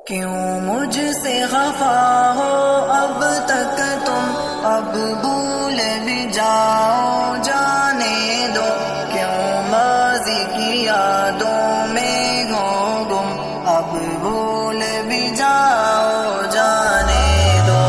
کیوں مجھ سے خفا ہو اب تک تم، اب بھول بھی جاؤ جانے دو، کیوں ماضی کی یادوں میں ہو گم، اب بھول بھی جاؤ جانے دو۔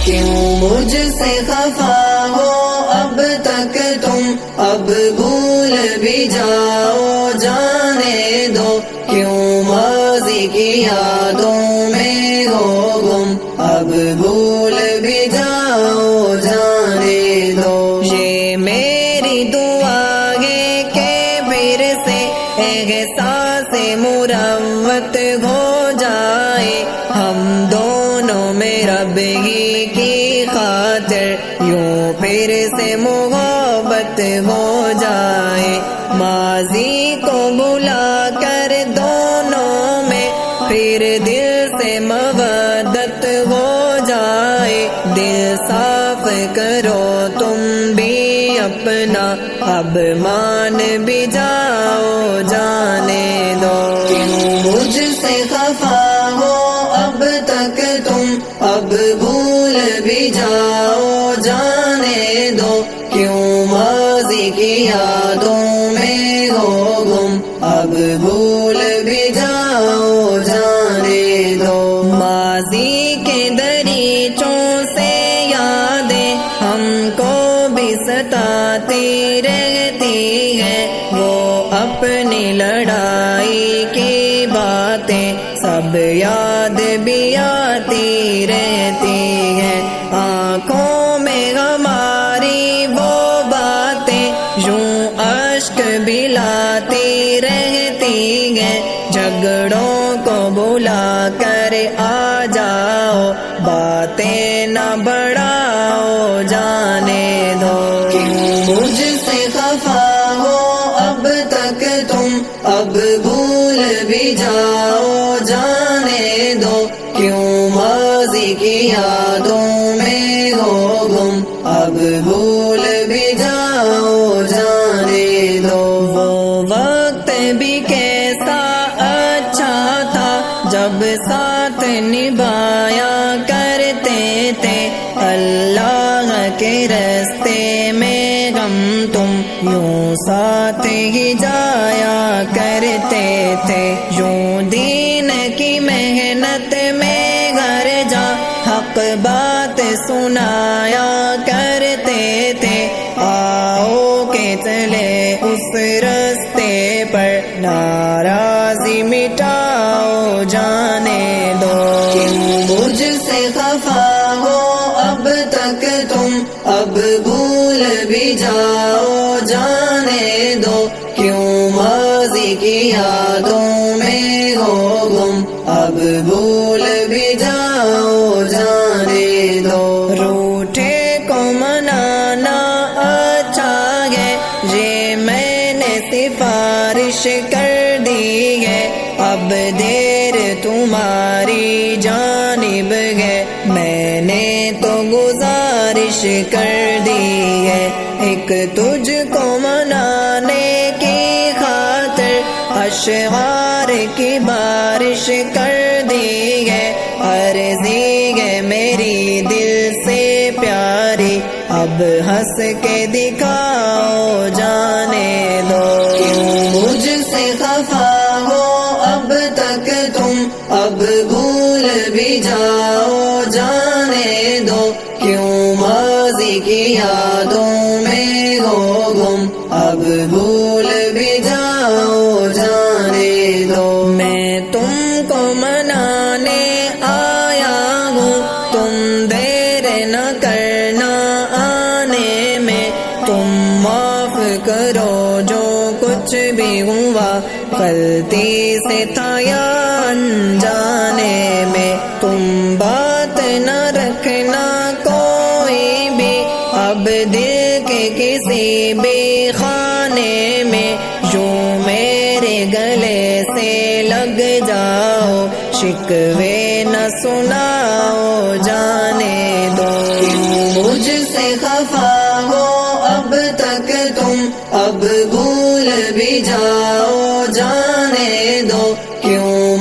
کیوں مجھ سے خفا ہو اب تک تم، اب بھول بھی جاؤ جانے دو، کیوں ماضی کی یادوں میں ہو گم، اب بھول بھی جاؤ جانے دو۔ یہ میری دعا ہے کہ پھر سے احساس مروت ہو جائے، ہم دونوں میں رب ہی کی خاطر یوں پھر سے محبت ہو جائے، ماضی کو بھلا کر دونوں میں پھر دل سے مودت ہو جائے، دل صاف کرو تم بھی اپنا، اب مان بھی جاؤ جانے دو۔ کیوں مجھ سے خفا ہو اب تک تم، اب بھول بھی جاؤ جانے دو، کیوں ماضی کی یادوں میں ہو گم، اب بھول بھی جاؤ جانے دو۔ ماضی کے دریچوں سے یادیں ہم کو بھی ستاتی رہتی ہیں، وہ اپنی لڑائی کی باتیں سب یاد بھی آتی رہتی ہیں، آنکھوں میں ہماری وہ باتیں یوں اشک بھی لاتی رہتی ہیں، جھگڑوں کو بھلا کر آ جاؤ، باتیں نہ بڑھاؤ جانے دو۔ کیوں مجھ سے خفا ہو اب تک تم، اب بھول بھی جاؤ جانے دو، کیوں ماضی کی یادوں میں ہو گم، اب بھول بھی جاؤ جانے دو۔ وہ وقت بھی کیسا اچھا تھا جب ساتھ نبھایا کرتے تھے، اللہ کے راستے میں ہم تم یوں ساتھ ہی جایا کرتے تھے، یوں دین کی محنت میں گھر جا حق بات سنایا کرتے تھے، آؤ کہ چلے اس راستے پر ناراضی مٹاؤ جانے دو۔ کیوں مجھ سے خفا ہو اب تک تم، اب بھول بھی جاؤ جانے دو، کیوں ماضی کی یادوں میں ہو گم، اب بھول بھی جاؤ جانے دو۔ روٹھے کو منانا اچھا ہے، یہ میں نے سفارش کر دی ہے، اب دیر تمہاری جانب ہے، میں نے تو گزارش کر دی ہے، ایک تجھ کو منانے کی خاطر اشعار کی بارش کر دی ہے، عرضی ہے میری دل سے پیاری، اب ہنس کے دکھاؤ جانے دو۔ کیوں مجھ سے خفا ہو اب تک تم، اب بھول بھی جاؤ جانے دو، کیوں ماضی کی یادوں میں ہو گم، اب بھول بھی جاؤ جانے دو۔ میں تم کو منانے آیا ہوں، تم دیر نہ کرنا آنے میں، تم معاف کرو جو کچھ بھی ہوا، غلطی سے تھا یا انجانے میں، تم بات نہ رکھنا کوئی بھی اب دل کے کسی بھی خانے میں، یوں میرے گلے سے لگ جاؤ، شکوے نہ سناؤ جانے دو۔ کیوں مجھ سے خفا ہو اب تک تم، اب بھول بھی جاؤ جانے دو، کیوں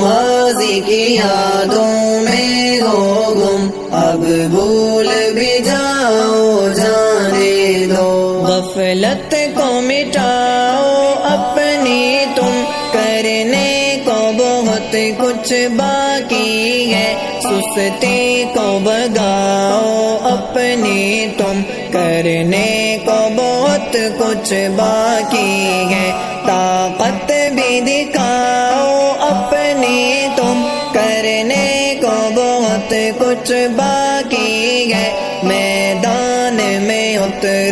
ماضی کی یادوں میں ہو گم، اب بھول بھی جاؤ جانے دو۔ غفلت کو مٹاؤ اپنی تم، کرنے کو بہت کچھ باقی ہے، سستی کو بھگاؤ اپنی تم، کرنے کو بہت کچھ باقی ہے، طاقت بھی دکھاؤ اپنی تم، کرنے کو بہت کچھ باقی ہے، میدان میں اترو